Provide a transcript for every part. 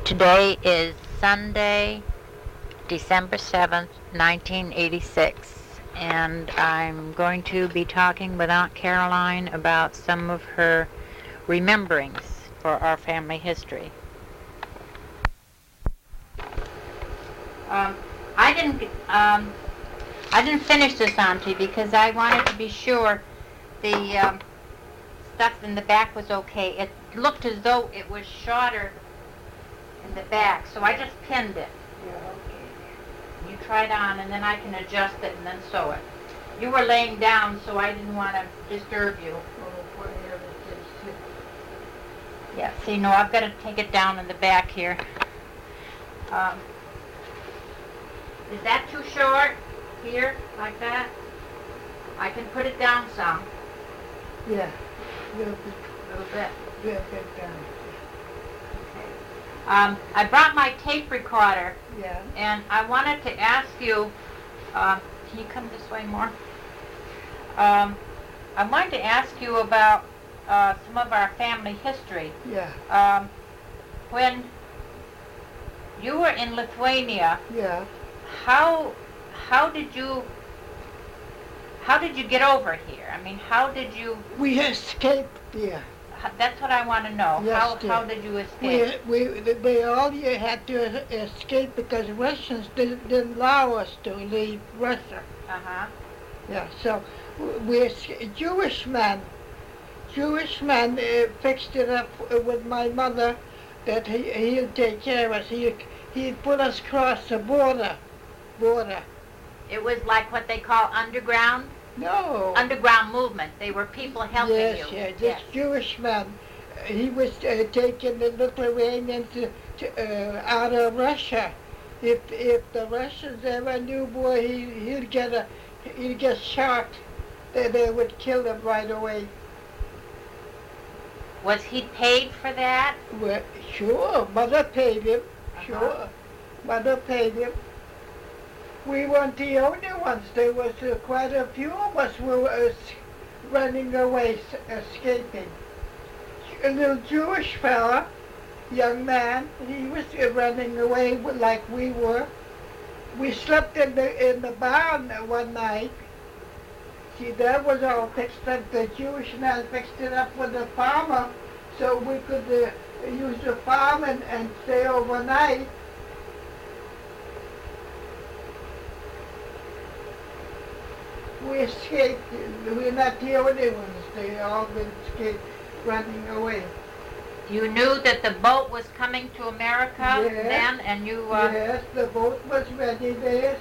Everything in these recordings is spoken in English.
Today is Sunday, December 7th, 1986, and I'm going to be talking with Aunt Caroline about some of her rememberings for our family history. I didn't finish this, Auntie, because I wanted to be sure the stuff in the back was okay. It looked as though it was shorter in the back, so I just pinned it. Yeah, okay. You try it on, and then I can adjust it and then sew it. You were laying down, so I didn't want to disturb you. Oh, whatever it is. Yeah, see, no, I've got to take it down in the back here. Is that too short? Here, like that? I can put it down some. Yeah, A little bit. little bit down. I brought my tape recorder, Yeah. and I wanted to ask you, can you come this way more? I wanted to ask you about some of our family history. Yeah. When you were in Lithuania, Yeah. how did you get over here? I mean, how did you? We escaped there. That's what I want to know. Yes, How dear. did you escape? We all had to escape because Russians didn't allow us to leave Russia. Uh-huh. Yeah, so Jewish man fixed it up with my mother that he'll take care of us. He'd put us across the border. It was like what they call underground? No. Underground movement. They were people helping Yes, you. yeah. This Jewish man, he was taking the Lithuanians out of Russia. If the Russians ever knew, boy, he'd get shot. They would kill him right away. Was he paid for that? Well, sure, mother paid him. Sure, Uh-huh. mother paid him. We weren't the only ones. There was quite a few of us who were running away, escaping. A little Jewish fella, young man, he was running away like we were. We slept in the barn one night. See, that was all fixed up. The Jewish man fixed it up with the farmer, so we could use the farm and stay overnight. We escaped. We're not the only ones. They all been escaped, running away. You knew that the boat was coming to America Yes. then, and you... Yes, the boat was ready there.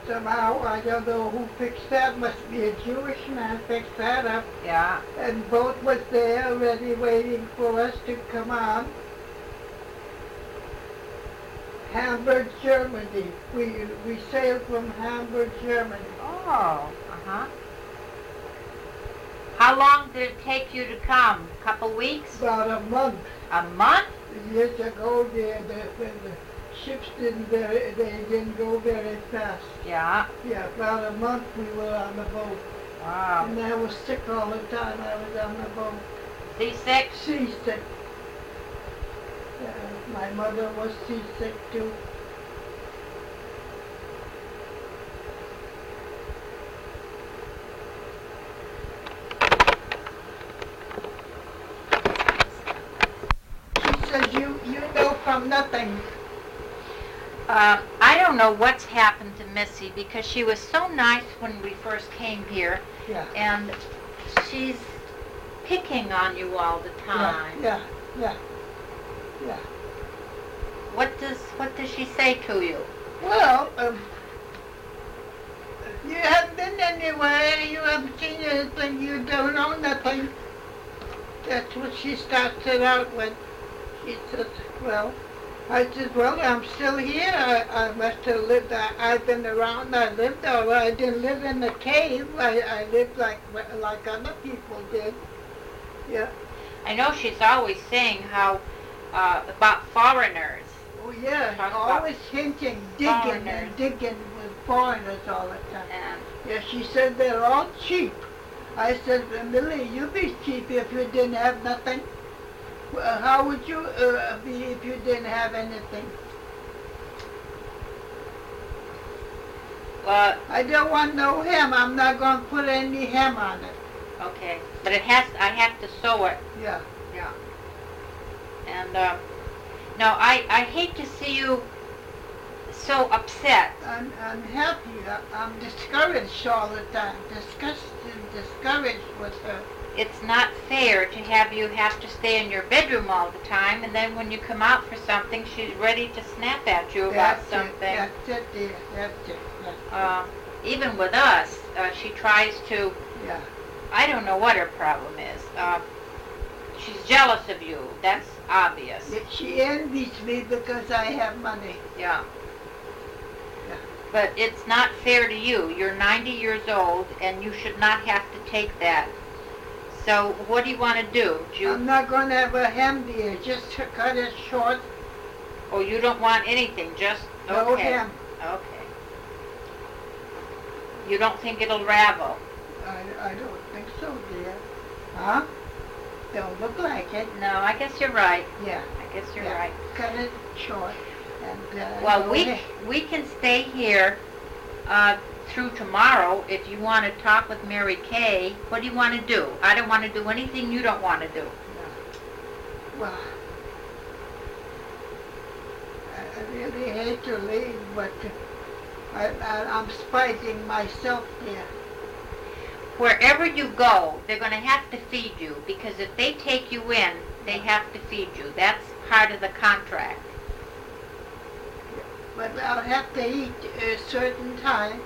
Somehow, I don't know who fixed that. Must be a Jewish man fixed that up. Yeah. And boat was there, ready, waiting for us to come on. Hamburg, Germany. We sailed from Hamburg, Germany. Oh, uh-huh. How long did it take you to come? A couple weeks? About a month. A month? Years ago, the ships didn't go very fast. Yeah. Yeah, about a month we were on the boat. Wow. And I was sick all the time I was on the boat. Seasick? Seasick. My mother was seasick too. She says you know from nothing. I don't know what's happened to Missy because she was so nice when we first came here, Yeah. and she's picking on you all the time. Yeah. What does she say to you? Well, you haven't been anywhere, you haven't seen anything, you don't know nothing. That's what she starts it out with. She says, well, I said, well, I'm still here. I must have lived, I've been around, I lived all right. I didn't live in a cave. I lived like other people did. Yeah. I know she's always saying how about foreigners. Oh, yeah, Talk about always hinting, digging with foreigners all the time. And Yeah, she said they're all cheap. I said, Millie, you'd be cheap if you didn't have nothing. How would you be if you didn't have anything? Well, I don't want no hem. I'm not going to put any hem on it. okay. But I have to sew it. Yeah. Yeah. And, no, I hate to see you so upset. I'm happy. I'm discouraged all the time. Discouraged with her. It's not fair to have you have to stay in your bedroom all the time, and then when you come out for something, she's ready to snap at you about something. That's it, dear. That's it. Even with us, she tries to, Yeah. I don't know what her problem is. She's jealous of you. That's obvious. She envies me because I have money. Yeah. Yeah. But it's not fair to you. You're 90 years old, and you should not have to take that. So what do you want to do? I'm not going to have a hem, dear. Just to cut it short. Oh, you don't want anything, just, No okay. hem. Okay. You don't think it'll ravel? I don't think so, dear. Huh? Don't look like it. No, I guess you're right. Yeah. I guess you're Yeah. right. Cut it short. And, Well, no we hem. can stay here through tomorrow if you want to talk with Mary Kay. What do you want to do? I don't want to do anything you don't want to do. Well, I really hate to leave, but I'm spiting myself there. Wherever you go, they're going to have to feed you, because if they take you in, they have to feed you. That's part of the contract. But I'll have to eat a certain time.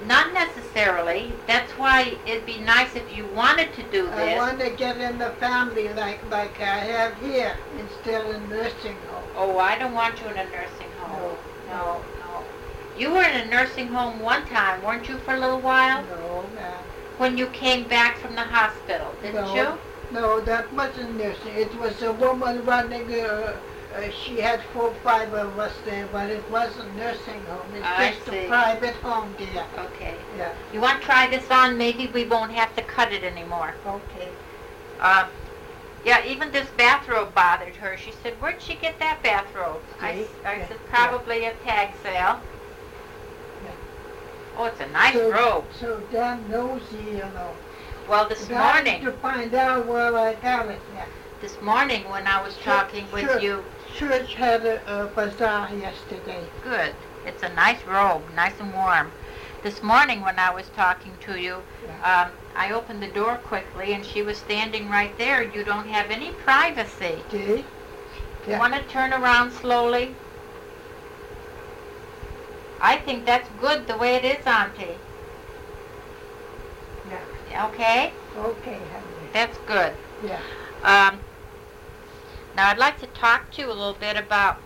Not necessarily. That's why it'd be nice if you wanted to do I this. want to get in the family like I have here, instead of nursing home. Oh, I don't want you in a nursing home. No. You were in a nursing home one time, weren't you, for a little while? No, ma'am. When you came back from the hospital, didn't No. you? No, that wasn't nursing. It was a woman running, she had 4 or 5 of us there, but it wasn't nursing home. It's I just see. a private home, dear. Okay. Yeah. You want to try this on? Maybe we won't have to cut it anymore. Okay. Yeah, even this bathrobe bothered her. She said, where'd she get that bathrobe? I Yeah, said, probably a tag sale. Yeah. Oh, it's a nice So- robe. So damn nosy, you know. Well, this I need morning, to find out where I got it. Yeah. when I was talking with Sure. you, Church had a bazaar yesterday. good. It's a nice robe, nice and warm. This morning when I was talking to you, Yeah. I opened the door quickly and she was standing right there. You don't have any privacy. See? You want to turn around slowly? I think that's good the way it is, Auntie. Yeah. Okay? Okay, honey. That's good. Yeah. Now I'd like to talk to you a little bit about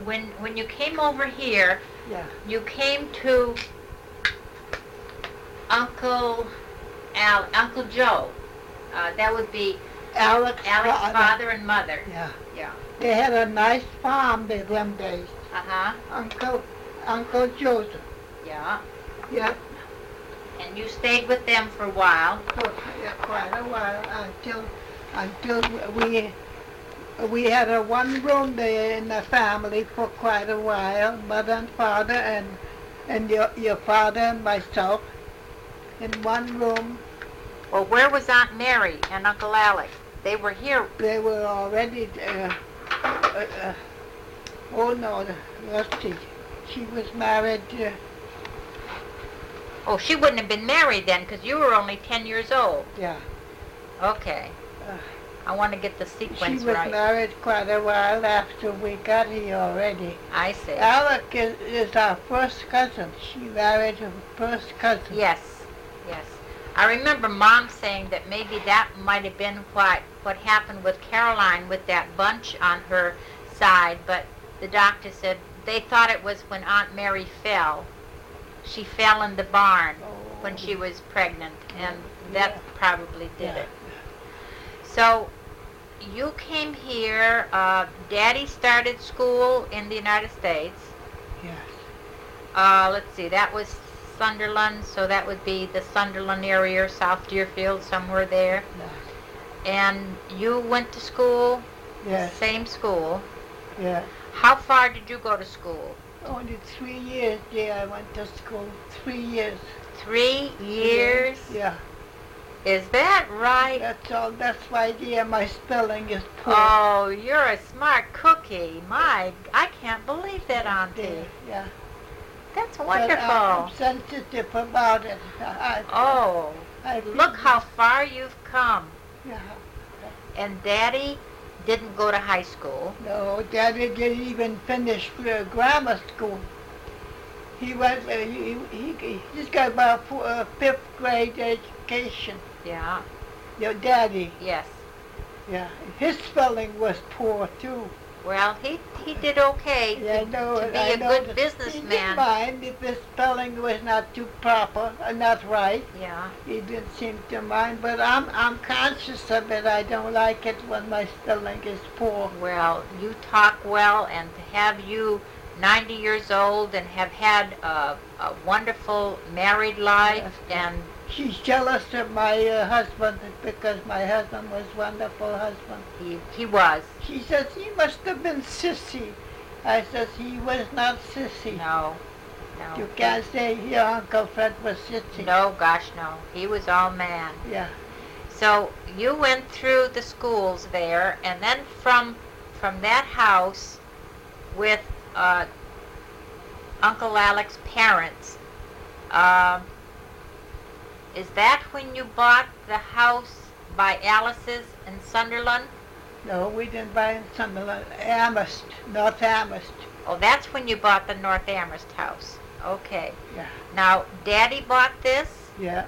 when you came over here. Yeah. You came to Uncle Joe. That would be Alex's father and mother. Yeah. Yeah. They had a nice farm there them days. Uh-huh. Uncle Joseph. Yeah. Yeah. And you stayed with them for a while. For quite a while until we had a one room there in the family for quite a while. Mother and father and your father and myself in one room. Well, where was Aunt Mary and Uncle Alex? They were here. They were already. Oh no, let's see. She was married. Oh, she wouldn't have been married then, because you were only 10 years old. Yeah. Okay. Uh, I want to get the She sequence was right. married quite a while after we got here already. I see. Alec is our first cousin. She married her first cousin. Yes. I remember Mom saying that maybe that might have been what happened with Caroline with that bunch on her side, but the doctor said they thought it was when Aunt Mary fell. She fell in the barn when she was pregnant, and that probably did it. So you came here, Daddy started school in the United States. Yes. Let's see, that was Sunderland, so that would be the Sunderland area, South Deerfield, somewhere there. And you went to school, Yes, same school. yeah. How far did you go to school? Only 3 years, yeah, I went to school. 3 years. 3 years? Yeah. Is that right? That's all. That's why, yeah, my spelling is poor. Oh, you're a smart cookie. I can't believe that, Yes, Auntie. dear, yeah. That's But wonderful. I'm sensitive about it. Oh, I look how far you've come. Yeah. And Daddy didn't go to high school. No, Daddy didn't even finish grammar school. He went. He's got about fifth grade education. Yeah. Your daddy. Yes. Yeah. His spelling was poor too. Well, he did okay Yeah, to be I a know good that. He didn't businessman. mind if his spelling was not too proper, not right. Yeah. He didn't seem to mind, but I'm conscious of it. I don't like it when my spelling is poor. Well, you talk well, and to have you 90 years old and have had a wonderful married life, and She's jealous of my husband because my husband was a wonderful husband. he was. She says he must have been sissy. I says he was not sissy. No. You can't say your Uncle Fred was sissy. No, gosh, no. He was all man. Yeah. So you went through the schools there, and then from that house with Uncle Alec's parents, is that when you bought the house by Alice's in Sunderland? No, we didn't buy in Sunderland. Amherst, North Amherst. Oh, that's when you bought the North Amherst house. Okay. Yeah. Now, Daddy bought this? Yeah.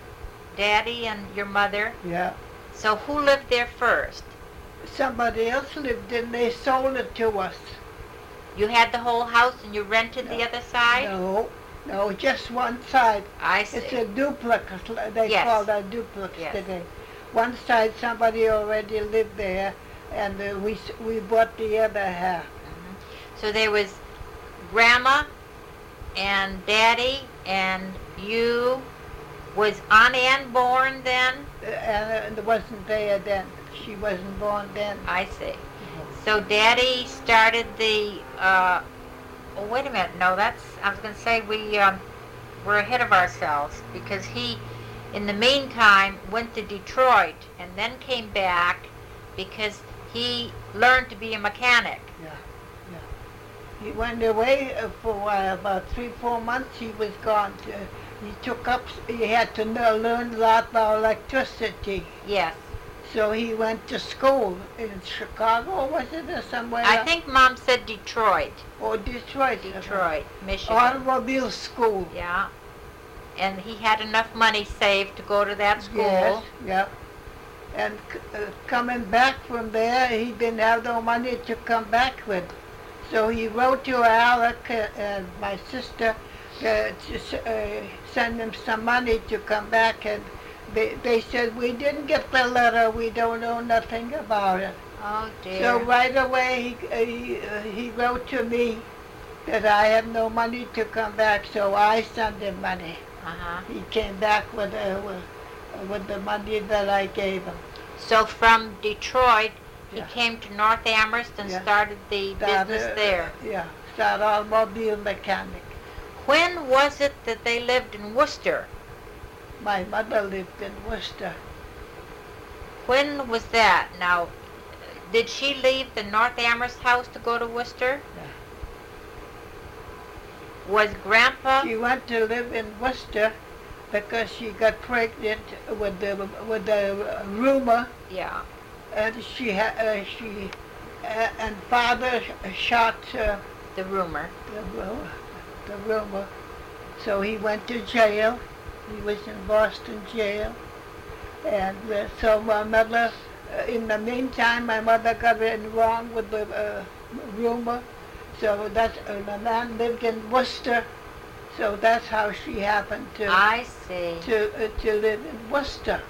Daddy and your mother? Yeah. So who lived there first? Somebody else lived in. They sold it to us. You had the whole house and you rented the other side? No, just one side. I see. It's a duplex. They Yes. call that duplex Yes. today. One side somebody already lived there, and we bought the other half. So there was Grandma and Daddy and you. Was Aunt Ann born then? And it wasn't there then. She wasn't born then. I see. So Daddy started the, oh, wait a minute. No, I was going to say we're ahead of ourselves because he, in the meantime, went to Detroit and then came back because he learned to be a mechanic. He went away for a while, about 3-4 months he was gone. He had to learn a lot about electricity. Yes. So he went to school in Chicago, was it, or somewhere I else? think Mom said Detroit. Or Detroit. Detroit, Michigan. Automobile school. Yeah. And he had enough money saved to go to that school. Yes, yeah. And coming back from there, he didn't have no money to come back with. So he wrote to Alec and my sister to send him some money to come back, and they said, we didn't get the letter, we don't know nothing about it. Oh dear. So right away he wrote to me that I have no money to come back, so I sent him money. He came back with the money that I gave him. So from Detroit, he Yeah. came to North Amherst and Yeah. started the business there. Yeah, started automobile mechanic. When was it that they lived in Worcester? My mother lived in Worcester. When was that? Now, did she leave the North Amherst house to go to Worcester? Yeah. Was Grandpa? She went to live in Worcester because she got pregnant with the rumor, Yeah. and and father shot The rumor. the rumor. So he went to jail. He was in Boston jail. And so my mother, in the meantime, my mother got it wrong with the rumor. So the man lived in Worcester. So that's how she happened I see. to live in Worcester.